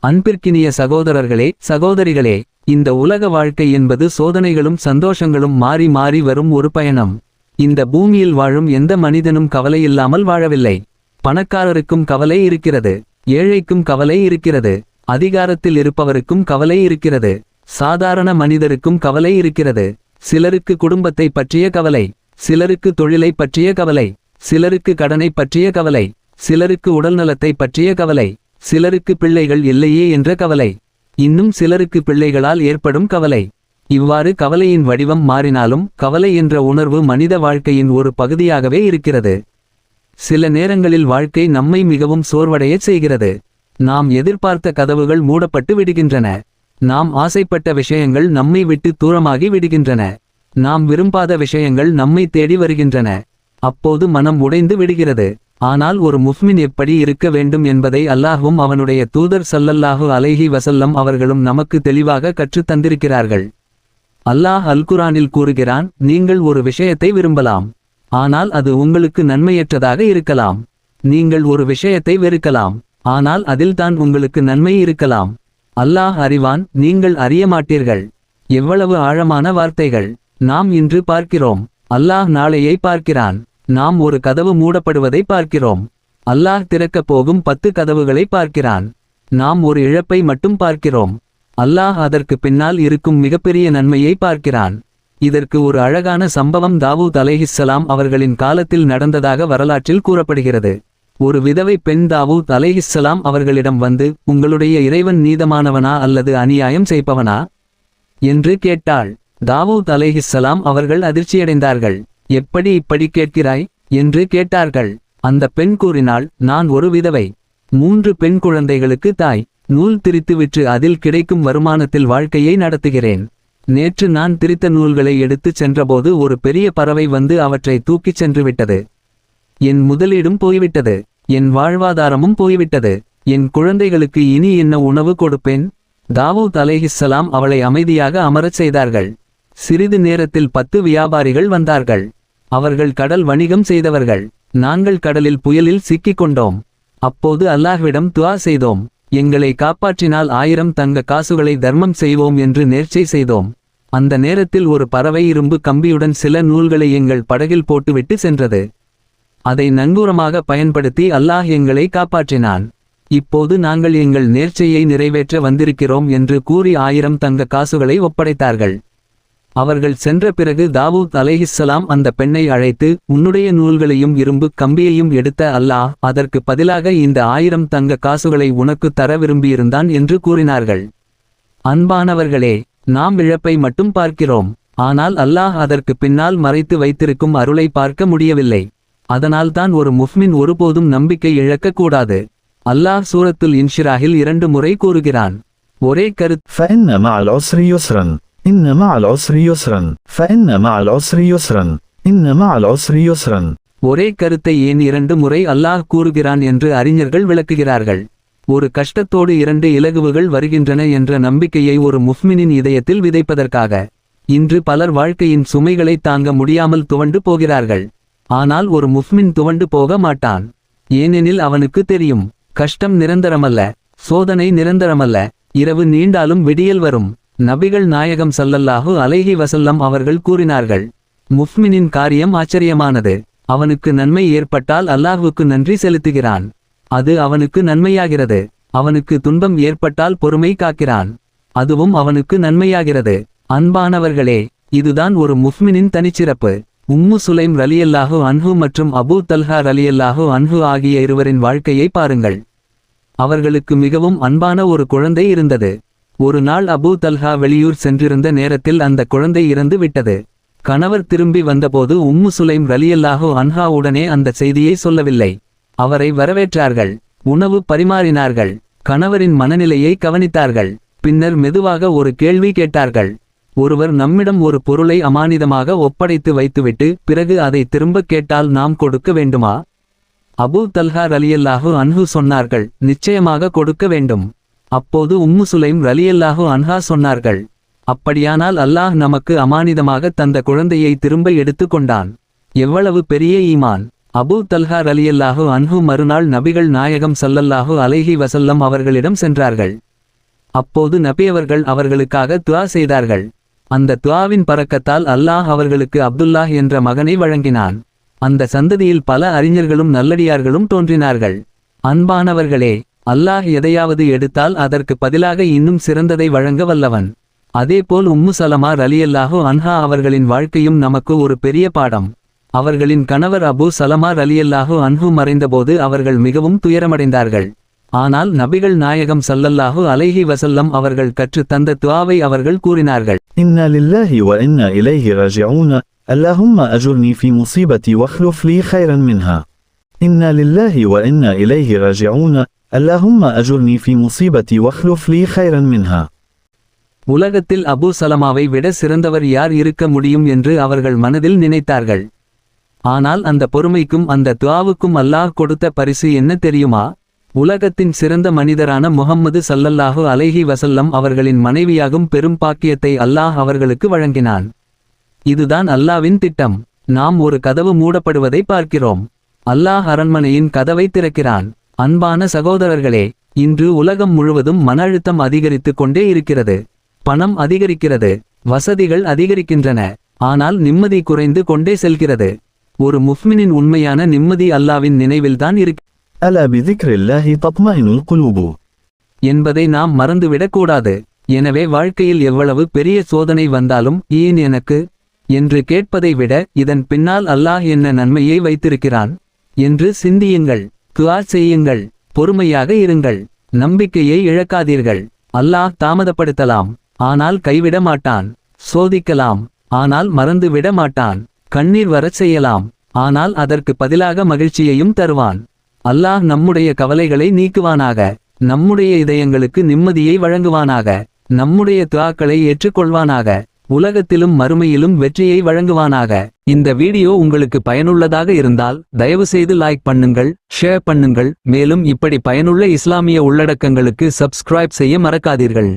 அன்பிற்கினிய சகோதரர்களே, சகோதரிகளே, இந்த உலக வாழ்க்கை என்பது சோதனைகளும் சந்தோஷங்களும் மாறி மாறி வரும் ஒரு பயணம். இந்த பூமியில் வாழும் எந்த மனிதனும் கவலையில்லாமல் வாழவில்லை. பணக்காரருக்கும் கவலை இருக்கிறது, ஏழைக்கும் கவலை இருக்கிறது, அதிகாரத்தில் இருப்பவருக்கும் கவலை இருக்கிறது, சாதாரண மனிதருக்கும் கவலை இருக்கிறது. சிலருக்கு குடும்பத்தை பற்றிய கவலை, சிலருக்கு தொழிலை பற்றிய கவலை, சிலருக்கு கடனை பற்றிய கவலை, சிலருக்கு உடல்நலத்தை பற்றிய கவலை, சிலருக்கு பிள்ளைகள் இல்லையே என்ற கவலை, இன்னும் சிலருக்கு பிள்ளைகளால் ஏற்படும் கவலை. இவ்வாறு கவலையின் வடிவம் மாறினாலும் கவலை என்ற உணர்வு மனித வாழ்க்கையின் ஒரு பகுதியாகவே இருக்கிறது. சில நேரங்களில் வாழ்க்கை நம்மை மிகவும் சோர்வடையச் செய்கிறது. நாம் எதிர்பார்த்த கதவுகள் மூடப்பட்டு விடுகின்றன. நாம் ஆசைப்பட்ட விஷயங்கள் நம்மை விட்டு தூரமாகி விடுகின்றன. நாம் விரும்பாத விஷயங்கள் நம்மை தேடி வருகின்றன. அப்போது மனம் உடைந்து விடுகிறது. ஆனால் ஒரு முஃமின் எப்படி இருக்க வேண்டும் என்பதை அல்லாஹ்வும் அவனுடைய தூதர் ஸல்லல்லாஹு அலைஹி வஸல்லம் அவர்களும் நமக்கு தெளிவாக கற்றுத் தந்திருக்கிறார்கள். அல்லாஹ் அல்குரானில் கூறுகிறான், நீங்கள் ஒரு விஷயத்தை விரும்பலாம், ஆனால் அது உங்களுக்கு நன்மையற்றதாக இருக்கலாம். நீங்கள் ஒரு விஷயத்தை வெறுக்கலாம், ஆனால் அதில்தான் உங்களுக்கு நன்மை இருக்கலாம். அல்லாஹ் அறிவான், நீங்கள் அறிய மாட்டீர்கள். எவ்வளவு ஆழமான வார்த்தைகள்! நாம் இன்று பார்க்கிறோம், அல்லாஹ் நாளையை பார்க்கிறான். நாம் ஒரு கதவு மூடப்படுவதை பார்க்கிறோம், அல்லாஹ் திறக்கப் போகும் 10 கதவுகளை பார்க்கிறான். நாம் ஒரு இழப்பை மட்டும் பார்க்கிறோம், அல்லாஹ் அதற்கு பின்னால் இருக்கும் மிகப்பெரிய நன்மையை பார்க்கிறான். இதற்கு ஒரு அழகான சம்பவம் தாவூத் அலைஹிஸ்ஸலாம் அவர்களின் காலத்தில் நடந்ததாக வரலாற்றில் கூறப்படுகிறது. ஒரு விதவை பெண் தாவூத் அலைஹிஸ்ஸலாம் அவர்களிடம் வந்து, உங்களுடைய இறைவன் நீதமானவனா அல்லது அநியாயம் செய்பவனா என்று கேட்டாள். தாவூத் அலைஹிஸ்ஸலாம் அவர்கள் அதிர்ச்சியடைந்தார்கள். எப்படி இப்படி கேட்கிறாய் என்று கேட்டார்கள். அந்த பெண் கூறினாள், நான் ஒரு விதவை, 3 பெண் குழந்தைகளுக்கு தாய், நூல் திரித்து விற்று அதில் கிடைக்கும் வருமானத்தில் வாழ்க்கையை நடத்துகிறேன். நேற்று நான் திரித்த நூல்களை எடுத்துச் சென்றபோது ஒரு பெரிய பறவை வந்து அவற்றை தூக்கிச் சென்று விட்டது. என் முதலீடும் போய்விட்டது, என் வாழ்வாதாரமும் போய்விட்டது. என் குழந்தைகளுக்கு இனி என்ன உணவு கொடுப்பேன்? தாவூத் அலைஹிஸ்ஸலாம் அவளை அமைதியாக அமரச் செய்தார்கள். சிறிது நேரத்தில் 10 வியாபாரிகள் வந்தார்கள். அவர்கள் கடல் வணிகம் செய்தவர்கள். நாங்கள் கடலில் புயலில் சிக்கிக் கொண்டோம். அப்போது அல்லாஹ்விடம் துஆ செய்தோம். எங்களை காப்பாற்றினால் 1000 தங்க காசுகளை தர்மம் செய்வோம் என்று நேர்ச்சை செய்தோம். அந்த நேரத்தில் ஒரு பறவை இரும்பு கம்பியுடன் சில நூல்களை எங்கள் படகில் போட்டுவிட்டு சென்றது. அதை நங்கூரமாக பயன்படுத்தி அல்லாஹ் எங்களை காப்பாற்றினான். இப்போது நாங்கள் எங்கள் நேர்ச்சையை நிறைவேற்ற வந்திருக்கிறோம் என்று கூறி 1000 தங்க காசுகளை ஒப்படைத்தார்கள். அவர்கள் சென்ற பிறகு தாவூத் அலைஹிஸ்ஸலாம் அந்த பெண்ணை அழைத்து, உன்னுடைய நூல்களையும் இரும்பு கம்பியையும் எடுத்த அல்லாஹ் அதற்கு பதிலாக இந்த 1000 தங்க காசுகளை உனக்கு தர விரும்பியிருந்தான் என்று கூறினார்கள். அன்பானவர்களே, நாம் இழப்பை மட்டும் பார்க்கிறோம், ஆனால் அல்லாஹ் அதற்கு பின்னால் மறைத்து வைத்திருக்கும் அருளை பார்க்க முடியவில்லை. அதனால்தான் ஒரு முஃமின் ஒருபோதும் நம்பிக்கை இழக்கக்கூடாது. அல்லாஹ் சூரத்துல் இன்ஷிராஹில் 2 முறை கூறுகிறான், ஒரே கருத்து فإن مع العسر يسرا إن مع العسر يسرا فإن مع العسر يسرا إن مع العسر يسرا. ஒரே கருத்தை ஏன் 2 முறை அல்லாஹ் கூறுகிறான் என்று அறிஞர்கள் விளக்குகிறார்கள். ஒரு கஷ்டத்தோடு 2 இலகுவுகள் வருகின்றன என்ற நம்பிக்கையை ஒரு முஃமினின் இதயத்தில் விதைப்பதற்காக. இன்று பலர் வாழ்க்கையின் சுமைகளை தாங்க முடியாமல் துவண்டு போகிறார்கள். ஆனால் ஒரு முஃமின் துவண்டு போக மாட்டான். ஏனெனில் அவனுக்கு தெரியும், கஷ்டம் நிரந்தரமல்ல, சோதனை நிரந்தரமல்ல, இரவு நீண்டாலும் விடியல் வரும். நபிகள் நாயகம் ஸல்லல்லாஹு அலைஹி வஸல்லம் அவர்கள் கூறினார்கள், முஃமினின் காரியம் ஆச்சரியமானது. அவனுக்கு நன்மை ஏற்பட்டால் அல்லாஹ்வுக்கு நன்றி செலுத்துகிறான், அது அவனுக்கு நன்மையாகிறது. அவனுக்கு துன்பம் ஏற்பட்டால் பொறுமை காக்கிறான், அதுவும் அவனுக்கு நன்மையாகிறது. அன்பானவர்களே, இதுதான் ஒரு முஃமினின் தனிச்சிறப்பு. உம்மு சுலைம் ரலியல்லாஹு அன்ஹு மற்றும் அபூ தல்ஹா ரலியல்லாஹு அன்ஹு ஆகிய இருவரின் வாழ்க்கையை பாருங்கள். அவர்களுக்கு மிகவும் அன்பான ஒரு குழந்தை இருந்தது. ஒரு நாள் அபூ தல்ஹா வெளியூர் சென்றிருந்த நேரத்தில் அந்த குழந்தை இறந்து விட்டது. கணவர் திரும்பி வந்தபோது உம்மு சுலைம் ரலியல்லாஹு அன்ஹா உடனே அந்த செய்தியை சொல்லவில்லை. அவரை வரவேற்றார்கள், உணவு பரிமாறினார்கள், கணவரின் மனநிலையை கவனித்தார்கள். பின்னர் மெதுவாக ஒரு கேள்வி கேட்டார்கள். ஒருவர் நம்மிடம் ஒரு பொருளை அமானிதமாக ஒப்படைத்து வைத்துவிட்டு பிறகு அதை திரும்பக் கேட்டால் நாம் கொடுக்க வேண்டுமா? அபூ தல்ஹா ரலியல்லாஹு அன்ஹு சொன்னார்கள், நிச்சயமாக கொடுக்க வேண்டும். அப்போது உம்மு சுலைம் ரலியல்லாஹு அன்ஹா சொன்னார்கள், அப்படியானால் அல்லாஹ் நமக்கு அமானிதமாக தந்த குழந்தையை திரும்ப எடுத்து கொண்டான். எவ்வளவு பெரிய ஈமான்! அபூ தல்ஹா ரலியல்லாஹு அன்ஹு மறுநாள் நபிகள் நாயகம் ஸல்லல்லாஹு அலைஹி வஸல்லம் அவர்களிடம் சென்றார்கள். அப்போது நபியவர்கள் அவர்களுக்காக துஆ செய்தார்கள். அந்த துஆவின் பரக்கத்தால் அல்லாஹ் அவர்களுக்கு அப்துல்லாஹ் என்ற மகனை வழங்கினான். அந்த சந்ததியில் பல அறிஞர்களும் நல்லடியார்களும் தோன்றினார்கள். அன்பானவர்களே, அல்லாஹ் எதையாவது எடுத்தால் அதற்கு பதிலாக இன்னும் சிறந்ததை வழங்க வல்லவன். அதேபோல் உம்மு சலமா ரலியல்லாஹு அன்ஹா அவர்களின் வாழ்க்கையும் நமக்கு ஒரு பெரிய பாடம். அவர்களின் கணவர் அபூ சலமா ரலியல்லாஹு அன்ஹு மறைந்தபோது அவர்கள் மிகவும் துயரமடைந்தார்கள். ஆனால் நபிகள் நாயகம் ஸல்லல்லாஹு அலைஹி வஸல்லம் அவர்கள் கற்றுத் தந்த துஆவை அவர்கள் கூறினார்கள். إنا لله وإنا إليه راجعون اللهم أجرني في مصيبتي واخلف لي خيرا منها. إنا لله وإنا إليه راجعون اللهم أجرني في مصيبتي واخلف لي خيرا منها. உலகத்தில் அபூ சலமாவை விட சிறந்தவர் யார் இருக்க முடியும் என்று அவர்கள் மனதில் நினைத்தார்கள். ஆனால் அந்த பொறுமைக்கும் அந்த துஆவுக்கும் அல்லாஹ் கொடுத்த பரிசு என்ன தெரியுமா? உலகத்தின் சிறந்த மனிதரான முஹம்மது ஸல்லல்லாஹு அலைஹி வஸல்லம் அவர்களின் மனைவியாகும் பெரும் பாக்கியத்தை அல்லாஹ் அவர்களுக்கு வழங்கினான். இதுதான் அல்லாஹ்வின் திட்டம். நாம் ஒரு கதவு மூடப்படுவதை பார்க்கிறோம். அல்லாஹ் அரண்மனையின் கதவை திறக்கிறான். அன்பான சகோதரர்களே, இன்று உலகம் முழுவதும் மன அழுத்தம் அதிகரித்துக் கொண்டே இருக்கிறது. பணம் அதிகரிக்கிறது, வசதிகள் அதிகரிக்கின்றன. ஆனால் நிம்மதி குறைந்து கொண்டே செல்கிறது. ஒரு முஃமினின் உண்மையான நிம்மதி அல்லாஹ்வின் நினைவில்தான் ألا بذكر الله تطمئن القلوب என்பதை நாம் மறந்துவிடக் கூடாது. எனவே வாழ்க்கையில் எவ்வளவு பெரிய சோதனை வந்தாலும் ஏன் எனக்கு என்று கேட்பதை விட இதன் பின்னால் அல்லாஹ் என்ன நன்மையை வைத்திருக்கிறான் என்று சிந்தியுங்கள். துஆ செய்யுங்கள், பொறுமையாக இருங்கள், நம்பிக்கையை இழக்காதீர்கள். அல்லாஹ் தாமதப்படுத்தலாம், ஆனால் கைவிட மாட்டான். சோதிக்கலாம், ஆனால் மறந்து விட மாட்டான். கண்ணீர் வரச் செய்யலாம், ஆனால் அதற்கு பதிலாக மகிழ்ச்சியையும் தருவான். அல்லாஹ் நம்முடைய கவலைகளை நீக்குவானாக. நம்முடைய இதயங்களுக்கு நிம்மதியை வழங்குவானாக. நம்முடைய துஆக்களை ஏற்றுக்கொள்வானாக. உலகத்திலும் மறுமையிலும் வெற்றியை வழங்குவானாக. இந்த வீடியோ உங்களுக்கு பயனுள்ளதாக இருந்தால் தயவுசெய்து லைக் பண்ணுங்கள், ஷேர் பண்ணுங்கள். மேலும் இப்படி பயனுள்ள இஸ்லாமிய உள்ளடக்கங்களுக்கு சப்ஸ்கிரைப் செய்ய மறக்காதீர்கள்.